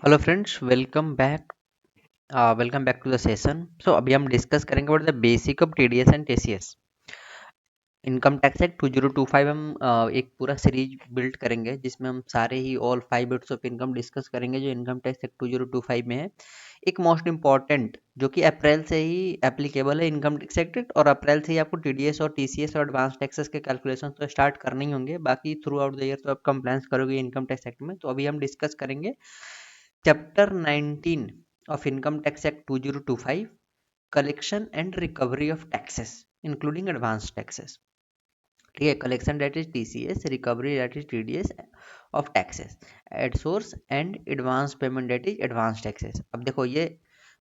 Hello friends, welcome back to the session. So अभी हम discuss करेंगे about the basic of TDS and TCS. Income tax act 2025 हम एक पूरा series build करेंगे जिसमें हम सारे ही all 5 bits of income discuss करेंगे जो इनकम टैक्स एक्ट 2025 में है। एक मोस्ट इंपॉर्टेंट जो कि अप्रैल से ही एप्लीकेबल है इनकम टैक्स एक्ट, और अप्रैल से ही आपको टीडीएस और टीसीएस और एडवांस टैक्सेस के कैलकुलेशन तो स्टार्ट करने ही होंगे। बाकी थ्रू आउट द ईयर तो आप कंप्लायंस करोगे इनकम टैक्स एक्ट में। तो अभी हम डिस्कस करेंगे chapter 19 of Income Tax Act 2025, collection and recovery of taxes including advanced taxes। ठीक है, collection date is TCS, recovery date is TDS of taxes at source, and advance payment date is advance taxes. अब देखो ये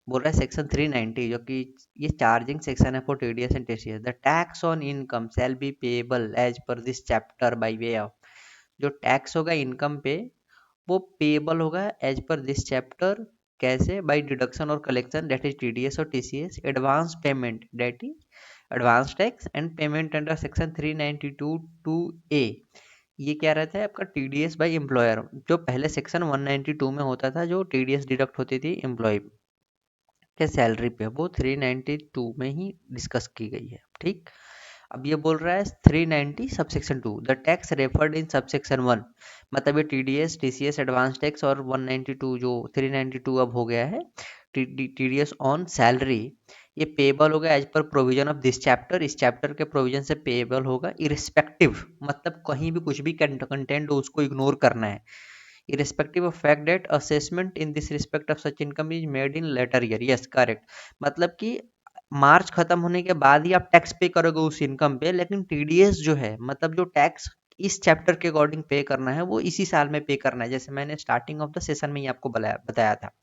बोल रहा है section 390 जो कि ये चार्जिंग सेक्शन है for TDS and TCS. The tax on income shall be payable as per this chapter by way of, जो टैक्स होगा इनकम पे वो पेएबल होगा एज पर दिस चैप्टर। कैसे? बाय डिडक्शन और कलेक्शन डेट इज टीडीएस और TCS, advance payment date is advance tax, and payment under section 392 two A. ये क्या रहता है आपका? टीडीएस बाय एम्प्लॉयर, जो पहले सेक्शन 192 में होता था, जो टीडीएस डिडक्ट होती थी एम्प्लॉय के सैलरी पे, वो 392 में ही डिस्कस की गई है। ठीक, अब ये बोल रहा है 390 subsection 2, the tax referred in subsection 1, मतलब ये टीडीएस टीसीएस एडवांस टैक्स और 192 जो 392 अब हो गया है टीडीएस ऑन सैलरी, ये पेएबल होगा as per provision of this chapter. इस चैप्टर के प्रोविजन से पेएबल होगा इरिस्पेक्टिव, मतलब कहीं भी कुछ भी कंटेंट हो उसको इग्नोर करना है। irrespective of fact that assessment in this respect of such income is made in later year। yes correct, मतलब कि मार्च खत्म होने के बाद ही आप टैक्स पे करोगे उस इनकम पे, लेकिन टीडीएस जो है मतलब जो टैक्स इस चैप्टर के अकॉर्डिंग पे करना है वो इसी साल में पे करना है, जैसे मैंने स्टार्टिंग ऑफ द सेशन में ही आपको बताया था।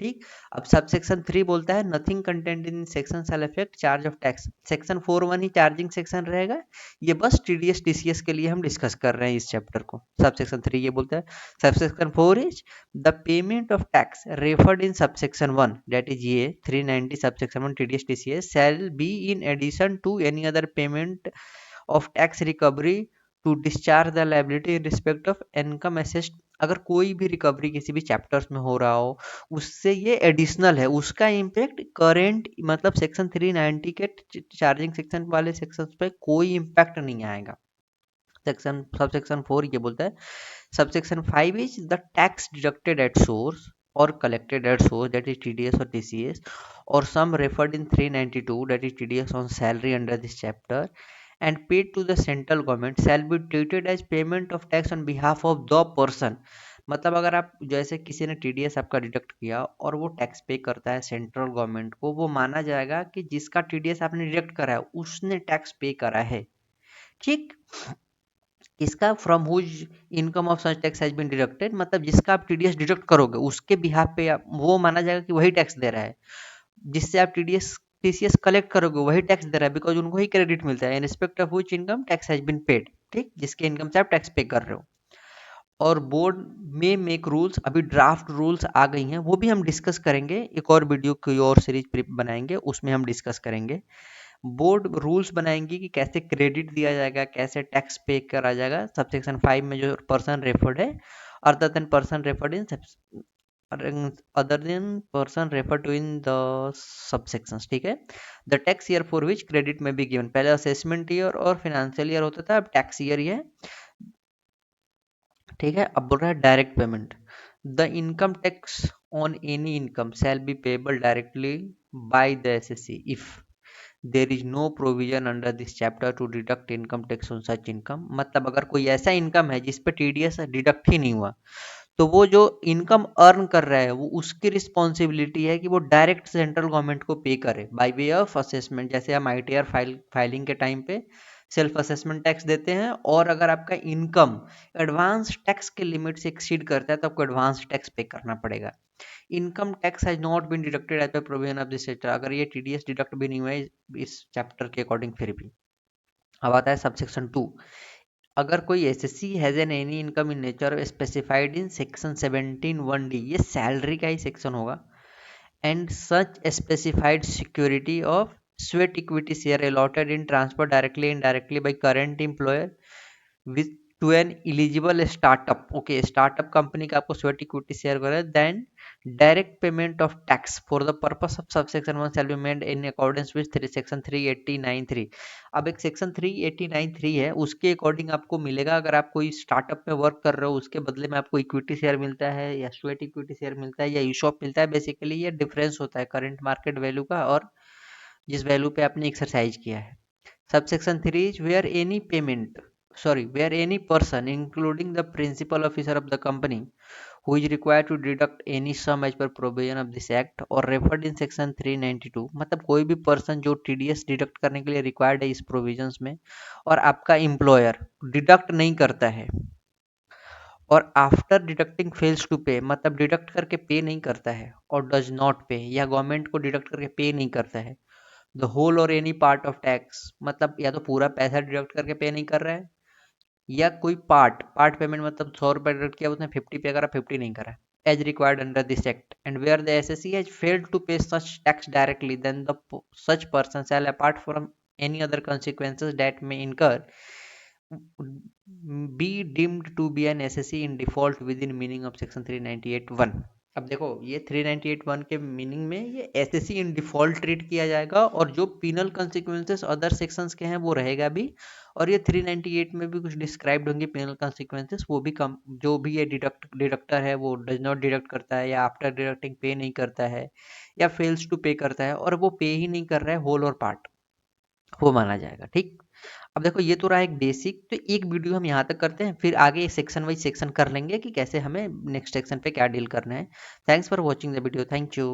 ठीक, अब सब सेक्शन 3 बोलता है nothing content in section shall affect charge of tax. Section 4(1) he charging section रहेगा, ये बस टीडीएस टीसीएस के लिए हम डिस्कस कर रहे हैं इस चैप्टर को। सब सेक्शन 3 ये बोलता है। Sub section 4 is the payment of tax referred in sub section 1 that is ये 390 sub section 1 TDS TCS shall be in addition to any other payment of tax recovery to discharge the liability in respect of income assessed। अगर कोई भी recovery किसी भी chapters में हो रहा हो उससे ये एडिशनल है, उसका इम्पैक्ट करेंट मतलब सेक्शन 390 के चार्जिंग सेक्शन वाले सेक्शन पे कोई इम्पैक्ट नहीं आएगा। सेक्शन सब सेक्शन 4 ये बोलता है। Sub section 5 is the tax deducted at source or collected at source that is TDS or TCS or some referred in 392 that is TDS on salary under this chapter and paid to the central government shall be treated as payment of tax on behalf of the person। मतलब अगर आप जैसे किसी ने TDS आपका deduct किया और वो टैक्स पे करता है सेंट्रल गवर्नमेंट को, वो माना जाएगा कि जिसका टीडीएस आपने डिडक्ट करा है उसने टैक्स पे करा है। ठीक, इसका from whose income of such tax has been deducted, मतलब जिसका आप टीडीएस डिडक्ट करोगे उसके बिहाफ पे वो माना जाएगा कि वही टैक्स दे रहा है। जिससे आप टीडीएस टीसीएस कलेक्ट करोगे वही टैक्स दे रहा है, बिकॉज उनको ही क्रेडिट मिलता है in respect of which income tax has been paid. ठीक, जिसके इनकम से आप टैक्स पे कर रहे हो। और बोर्ड में मेक रूल्स, अभी ड्राफ्ट रूल्स आ गई हैं, वो भी हम डिस्कस करेंगे, एक और वीडियो की और सीरीज बनाएंगे उसमें हम डिस्कस करेंगे। बोर्ड रूल्स बनाएंगी कि कैसे क्रेडिट दिया जाएगा, कैसे टैक्स पे करा जाएगा। सबसेक्शन 5 में जो पर्सन रेफर्ड है, other than person referred in other than person refer to in the subsections. ठीक है, the tax year for which credit may be given, पहले असेसमेंट ईयर और फाइनेंशियल ईयर होता था, अब टैक्स ईयर ही है। ठीक है, अब बोल रहा है direct payment. The income tax on any income shall be payable directly by the assessee if there is no provision under this chapter to deduct income tax on such income. मतलब अगर कोई ऐसा इनकम है जिस पे TDS deduct ही नहीं हुआ, तो वो जो इनकम अर्न कर रहा है वो उसकी रिस्पॉन्सिबिलिटी है कि वो डायरेक्ट सेंट्रल गवर्नमेंट को पे करे बाय वे ऑफ असेसमेंट। जैसे हम आईटीआर फाइलिंग के टाइम पे सेल्फ असेसमेंट टैक्स देते हैं, और अगर आपका इनकम एडवांस टैक्स के लिमिट से एक्सीड करता है तो आपको एडवांस टैक्स पे करना पड़ेगा। Income tax has not been deducted as per provision of this chapter, अगर ये टीडीएस डिडक्ट भी नहीं हुआ है इस चैप्टर के अकॉर्डिंग फिर भी। अब आता है सबसेक्शन 2। अगर कोई assessee has an any income in nature specified in section 17(1)(d), ये सैलरी का ही सेक्शन होगा, and such specified security of sweat equity share allotted in transfer directly indirectly by current employer with to an eligible startup, okay, startup company का आपको sweat equity share करें, then direct payment of tax for the purpose of subsection 1 shall be made in accordance with section 389(3). अब एक section 389(3) है, उसके according आपको मिलेगा। अगर आप कोई स्टार्टअप में वर्क कर रहे हो, उसके बदले में आपको इक्विटी शेयर मिलता है या स्वेट इक्विटी शेयर मिलता है या ईशॉप मिलता है, बेसिकली ये डिफरेंस होता है करंट मार्केट वैल्यू का और जिस वैल्यू पे आपने एक्सरसाइज किया है। Subsection 3 is where any payment, sorry, where any person including the principal officer of the company who is required to deduct any sum as per provision of this act or referred in section 392, मतलब कोई भी person जो TDS deduct करने के लिए required है इस provisions में और आपका एम्प्लॉयर डिडक्ट नहीं करता है और आफ्टर डिडक्टिंग फेल्स टू पे, मतलब डिडक्ट करके पे नहीं करता है और डज नॉट पे, या गवर्नमेंट को डिडक्ट करके पे नहीं करता है, द होल और एनी पार्ट ऑफ टैक्स, मतलब या तो पूरा पैसा डिडक्ट करके पे नहीं कर रहा है या कोई पार्ट पार्ट पेमेंट, मतलब 100 रुपये डिडक्ट किया उसने 50 पे करा, 50 नहीं करा, as required under this act, and where the assessee has failed to pay such tax directly, then the such person shall apart from any other consequences that may incur be deemed to be an SSC in default within meaning of section 398(1). अब देखो ये 398(1) के meaning में ये assessee in default treat किया जाएगा और जो पीनल कॉन्सिक्वेंसेस अदर सेक्शंस के हैं वो रहेगा भी, और ये 398 में भी कुछ डिस्क्राइब्ड होंगे पेनल कॉन्सिक्वेंसेस, वो भी कम, जो भी ये डिडक्टर है वो डज नॉट डिडक्ट करता है या आफ्टर डिडक्टिंग पे नहीं करता है या फेल्स टू पे करता है और वो पे ही नहीं कर रहा है होल और पार्ट, वो माना जाएगा। ठीक, अब देखो ये तो रहा एक बेसिक, तो एक वीडियो हम यहाँ तक करते हैं, फिर आगे सेक्शन वाइज सेक्शन कर लेंगे कि कैसे हमें नेक्स्ट सेक्शन पे क्या डील करना है। Thanks for watching the video, thank you.